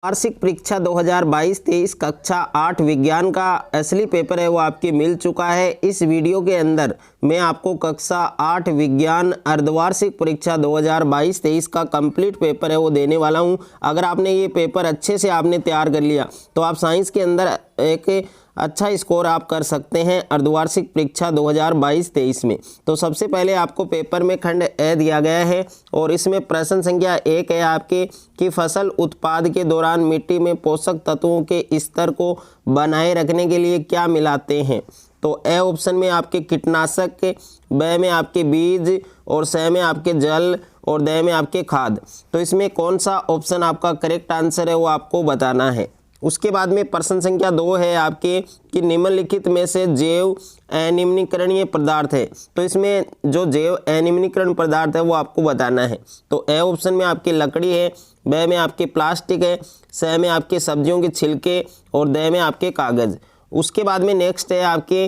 वार्षिक परीक्षा 2022-23 कक्षा 8 विज्ञान का असली पेपर है वो आपके मिल चुका है। इस वीडियो के अंदर मैं आपको कक्षा 8 विज्ञान अर्धवार्षिक परीक्षा 2022-23 का कंप्लीट पेपर है वो देने वाला हूं। अगर आपने ये पेपर अच्छे से आपने तैयार कर लिया तो आप साइंस के अंदर एक अच्छा स्कोर आप कर सकते हैं अर्धवार्षिक परीक्षा 2022-23 में। तो सबसे पहले आपको पेपर में खंड ए दिया गया है और इसमें प्रश्न संख्या 1 है आपके कि फसल उत्पाद के दौरान मिट्टी में पोषक तत्वों के स्तर को बनाए रखने के लिए क्या मिलाते हैं। तो ए ऑप्शन में आपके कीटनाशक, ब में आपके बीज और स में आपके जल और द में आपके खाद। तो इसमें कौन सा ऑप्शन आपका करेक्ट आंसर है वो आपको बताना है। उसके बाद में प्रश्न संख्या 2 है आपके कि निम्नलिखित में से जैव अनिम्नीकरणीय पदार्थ है। तो इसमें जो जैव अनिम्नीकरण पदार्थ है वो आपको बताना है। तो ए ऑप्शन में आपकी लकड़ी है, ब में आपके प्लास्टिक है, स में आपके सब्जियों के छिलके और द में आपके कागज। उसके बाद में नेक्स्ट है आपके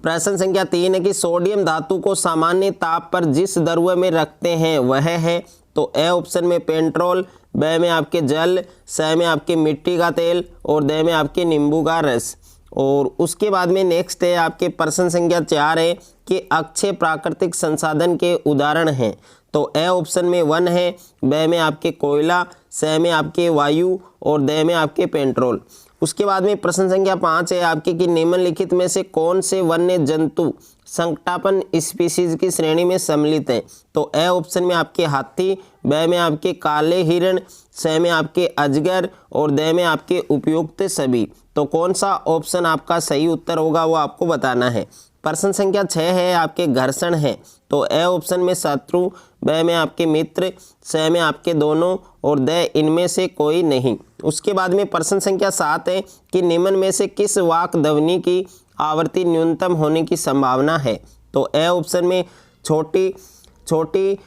प्रश्न संख्या 3 है कि सोडियम धातु को सामान्य ताप पर जिस द्रव्य में रखते हैं वह है। तो ए ऑप्शन में पेट्रोल, ब में आपके जल, स में आपके मिट्टी का तेल और द में आपके नींबू का रस। और उसके बाद में नेक्स्ट है आपके प्रश्न संख्या 4 है कि अक्षय प्राकृतिक संसाधन के उदाहरण हैं। तो ए ऑप्शन में वन है, ब में आपके कोयला, स में आपके वायु और द में आपके पेट्रोल। उसके बाद में प्रश्न संख्या 5 है आपके कि निम्नलिखित में से कौन से वन्य जंतु संकटापन स्पीशीज की श्रेणी में सम्मिलित हैं। तो ए ऑप्शन में आपके हाथी, ब में आपके काले हिरण, स में आपके अजगर और द में आपके उपयुक्त सभी। तो कौन सा ऑप्शन आपका सही उत्तर होगा वो आपको बताना है। प्रश्न संख्या 6 है आपके घर्षण है। तो ए ऑप्शन में शत्रु, ब में आपके मित्र, स में आपके दोनों और द इनमें से कोई नहीं। उसके बाद में प्रश्न संख्या 7 है कि निम्न में से किस वाक ध्वनि की आवृत्ति न्यूनतम होने की संभावना है। तो ए ऑप्शन में छोटी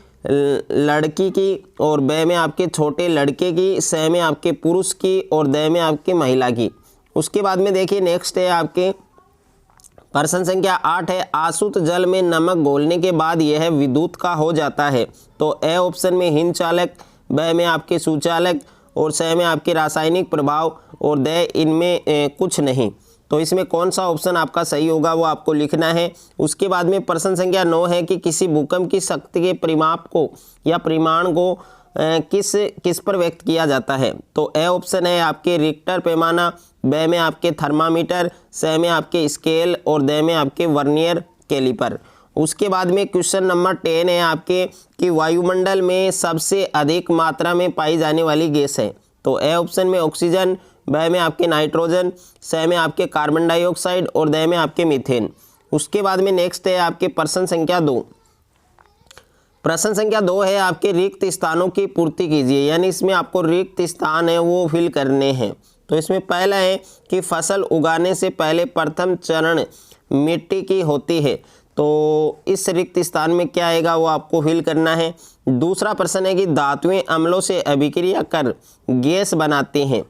लड़की की और ब में आपके छोटे लड़के की, स में आपके पुरुष की और द में आपके महिला की। उसके बाद में देखिए नेक्स्ट है आपके प्रश्न संख्या 8 है आसुत जल में नमक घोलने के बाद यह विद्युत का हो जाता है। तो ए ऑप्शन में हिम चालक, ब में आपके सुचालक और स में आपके रासायनिक प्रभाव और द इनमें कुछ नहीं। तो इसमें कौन सा ऑप्शन आपका सही होगा वो आपको लिखना है। उसके बाद में प्रश्न संख्या 9 है कि किसी भूकंप की शक्ति के परिमाप को या परिमाण को किस पर व्यक्त किया जाता है। तो ए ऑप्शन है आपके रिक्टर पैमाना, ब में आपके थर्मामीटर, स में आपके स्केल और द में आपके वर्नियर कैलिपर। उसके बाद में क्वेश्चन नंबर 10 है आपके कि वायुमंडल में सबसे अधिक मात्रा में पाई जाने वाली गैस है। तो ए ऑप्शन में ऑक्सीजन, ब में आपके नाइट्रोजन, स में आपके कार्बन डाइऑक्साइड और द में आपके मीथेन। उसके बाद में नेक्स्ट है आपके प्रश्न संख्या 2। प्रश्न संख्या 2 है आपके रिक्त स्थानों की पूर्ति कीजिए, यानी इसमें आपको रिक्त स्थान है वो फिल करने हैं। तो इसमें पहला है कि फसल उगाने से पहले प्रथम चरण मिट्टी की होती है। तो इस रिक्त स्थान में क्या आएगा वो आपको फिल करना है। दूसरा प्रश्न है कि धातुएं अम्लों से अभिक्रिया कर गैस बनाती हैं।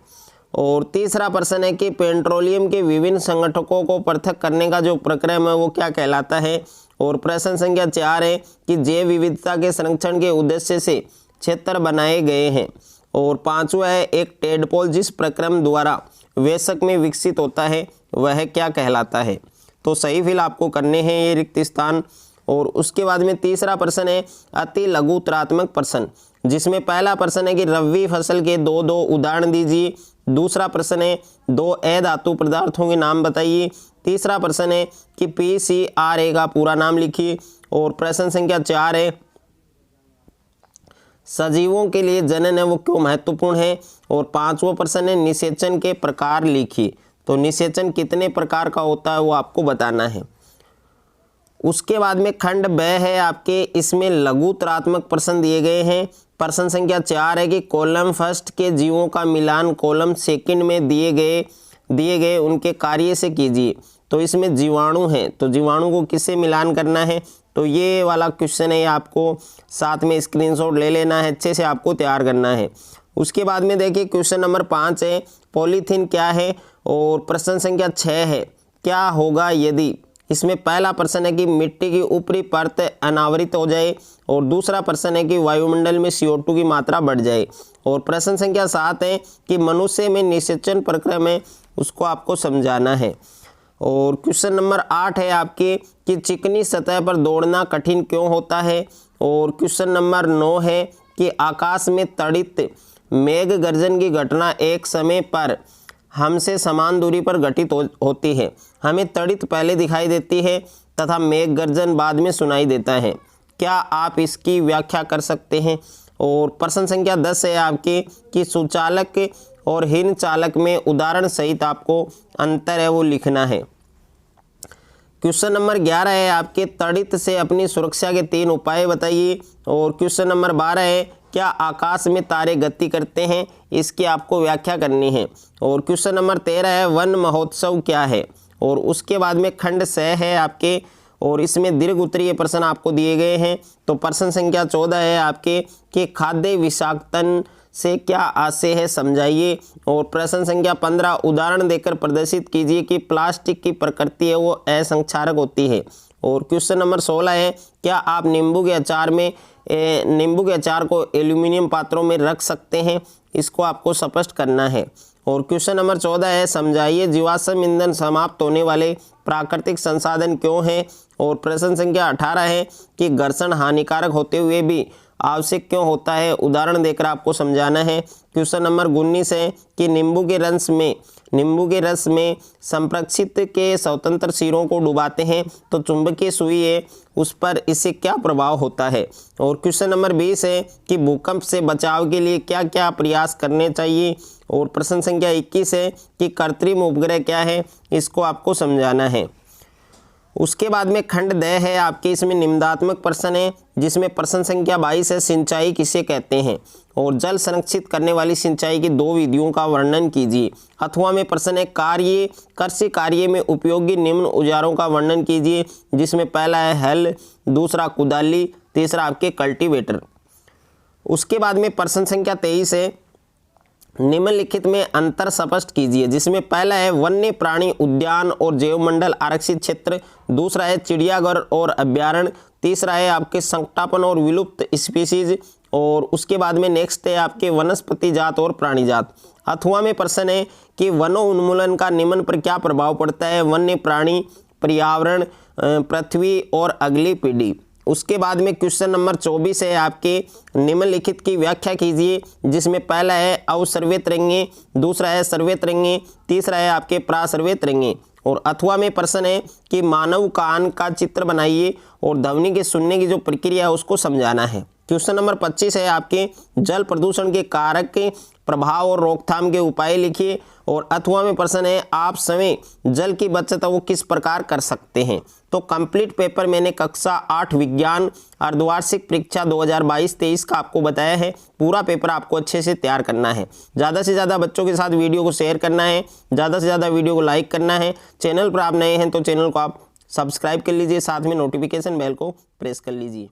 और तीसरा प्रश्न है कि पेट्रोलियम के विभिन्न संगठकों को पृथक करने का जो प्रक्रम है वो क्या कहलाता है। और प्रश्न संख्या 4 है कि जैव विविधता के संरक्षण के उद्देश्य से क्षेत्र बनाए गए हैं। और पांचवा है एक टेडपोल जिस प्रक्रम द्वारा वेशक में विकसित होता है वह क्या कहलाता है। तो सही फिल आपको करने हैं ये रिक्त स्थान। और उसके बाद में तीसरा प्रश्न है अति लघुतरात्मक प्रश्न, जिसमें पहला प्रश्न है कि रबी फसल के दो उदाहरण दीजिए। दूसरा प्रश्न है 2 अधातु पदार्थों के नाम बताइए। तीसरा प्रश्न है कि PCRA का पूरा नाम लिखिए। और प्रश्न संख्या 4 है सजीवों के लिए जनन है वो क्यों महत्वपूर्ण है। और पांचवा प्रश्न है निषेचन के प्रकार लिखिए। तो निषेचन कितने प्रकार का होता है वो आपको बताना है। उसके बाद में खंड ब है आपके, इसमें लघुतरात्मक प्रश्न दिए गए हैं। प्रश्न संख्या 4 है कि कॉलम फर्स्ट के जीवों का मिलान कॉलम सेकंड में दिए गए उनके कार्य से कीजिए। तो इसमें जीवाणु हैं, तो जीवाणु को किससे मिलान करना है। तो ये वाला क्वेश्चन है, आपको साथ में स्क्रीनशॉट ले लेना है, अच्छे से आपको तैयार करना है। उसके बाद में देखिए क्वेश्चन नंबर 5 है पॉलीथीन क्या है। और प्रश्न संख्या 6 है क्या होगा यदि इसमें पहला प्रश्न है कि मिट्टी की ऊपरी परत अनावृत हो जाए और दूसरा प्रश्न है कि वायुमंडल में CO2 की मात्रा बढ़ जाए और प्रश्न संख्या 7 है कि मनुष्य में निषेचन प्रक्रिया में उसको आपको समझाना है। और क्वेश्चन नंबर 8 है आपके कि चिकनी सतह पर दौड़ना कठिन क्यों होता है। और क्वेश्चन नंबर 9 है कि आकाश में तड़ित मेघ गर्जन की घटना एक समय पर हमसे समान दूरी पर घटित होती है। हमें तड़ित पहले दिखाई देती है तथा मेघ गर्जन बाद में सुनाई देता है। क्या आप इसकी व्याख्या कर सकते हैं। और प्रश्न संख्या 10 है आपके कि सुचालक और हीन चालक में उदाहरण सहित आपको अंतर है वो लिखना है। क्वेश्चन नंबर 11 है आपके तड़ित से अपनी सुरक्षा के 3 उपाय बताइए। और क्वेश्चन नंबर 12 है क्या आकाश में तारे गति करते हैं, इसकी आपको व्याख्या करनी है। और क्वेश्चन नंबर 13 है वन महोत्सव क्या है। और उसके बाद में खंड 6 है आपके और इसमें दीर्घ उत्तरीय प्रश्न आपको दिए गए हैं। तो प्रश्न संख्या 14 है आपके कि खाद्य विषाक्तन से क्या आशय है समझाइए। और प्रश्न संख्या 15 उदाहरण देकर प्रदर्शित कीजिए कि प्लास्टिक की प्रकृति है वो असंक्षारक होती है। और क्वेश्चन नंबर 16 है क्या आप नींबू के अचार को एल्यूमिनियम पात्रों में रख सकते हैं, इसको आपको स्पष्ट करना है। और क्वेश्चन नंबर 14 है समझाइए जीवाश्म ईंधन समाप्त होने वाले प्राकृतिक संसाधन क्यों हैं। और प्रश्न संख्या 18 है कि घर्षण हानिकारक होते हुए भी आवश्यक क्यों होता है, उदाहरण देकर आपको समझाना है। क्वेश्चन नंबर 19 है कि नींबू के रस में संप्रक्षित के स्वतंत्र सिरों को डुबाते हैं तो चुंबकीय सुई है उस पर इससे क्या प्रभाव होता है। और क्वेश्चन नंबर 20 है कि भूकंप से बचाव के लिए क्या क्या प्रयास करने चाहिए। और प्रश्न संख्या 21 है कि कृत्रिम उपग्रह क्या है, इसको आपको समझाना है। उसके बाद में खंड 10 है आपके, इसमें निम्नात्मक प्रश्न है जिसमें प्रश्न संख्या 22 है सिंचाई किसे कहते हैं। और जल संरक्षित करने वाली सिंचाई की 2 विधियों का वर्णन कीजिए। अथवा में प्रश्न है कृषि कार्य में उपयोगी निम्न औजारों का वर्णन कीजिए, जिसमें पहला है हल, दूसरा कुदाली, तीसरा आपके कल्टीवेटर। उसके बाद में प्रश्न संख्या 23 है निम्नलिखित में अंतर स्पष्ट कीजिए, जिसमें पहला है वन्य प्राणी उद्यान और जैवमंडल आरक्षित क्षेत्र, दूसरा है चिड़ियाघर और अभ्यारण्य, तीसरा है आपके संकटापन और विलुप्त स्पीसीज। और उसके बाद में नेक्स्ट है आपके वनस्पति जात और प्राणी जात। अथवा में प्रश्न है कि वनोन्मूलन का निम्न पर क्या प्रभाव पड़ता है, वन्य प्राणी, पर्यावरण, पृथ्वी और अगली पीढ़ी। उसके बाद में क्वेश्चन नंबर 24 है आपके निम्नलिखित की व्याख्या कीजिए, जिसमें पहला है अवसर्वेतरंगे, दूसरा है सर्वेतरंगे, तीसरा है आपके प्रासर्वेतरंगे। और अथवा में प्रश्न है कि मानव कान का चित्र बनाइए और ध्वनि के सुनने की जो प्रक्रिया है उसको समझाना है। क्वेश्चन नंबर 25 है आपके जल प्रदूषण के कारक के प्रभाव और रोकथाम के उपाय लिखिए। और अथवा में प्रश्न है आप समय जल की बचत वो किस प्रकार कर सकते हैं। तो कंप्लीट पेपर मैंने कक्षा 8 विज्ञान अर्धवार्षिक परीक्षा 2022-23 का आपको बताया है। पूरा पेपर आपको अच्छे से तैयार करना है। ज़्यादा से ज़्यादा बच्चों के साथ वीडियो को शेयर करना है, ज़्यादा से ज़्यादा वीडियो को लाइक करना है। चैनल पर आप नए हैं तो चैनल को आप सब्सक्राइब कर लीजिए, साथ में नोटिफिकेशन बेल को प्रेस कर लीजिए।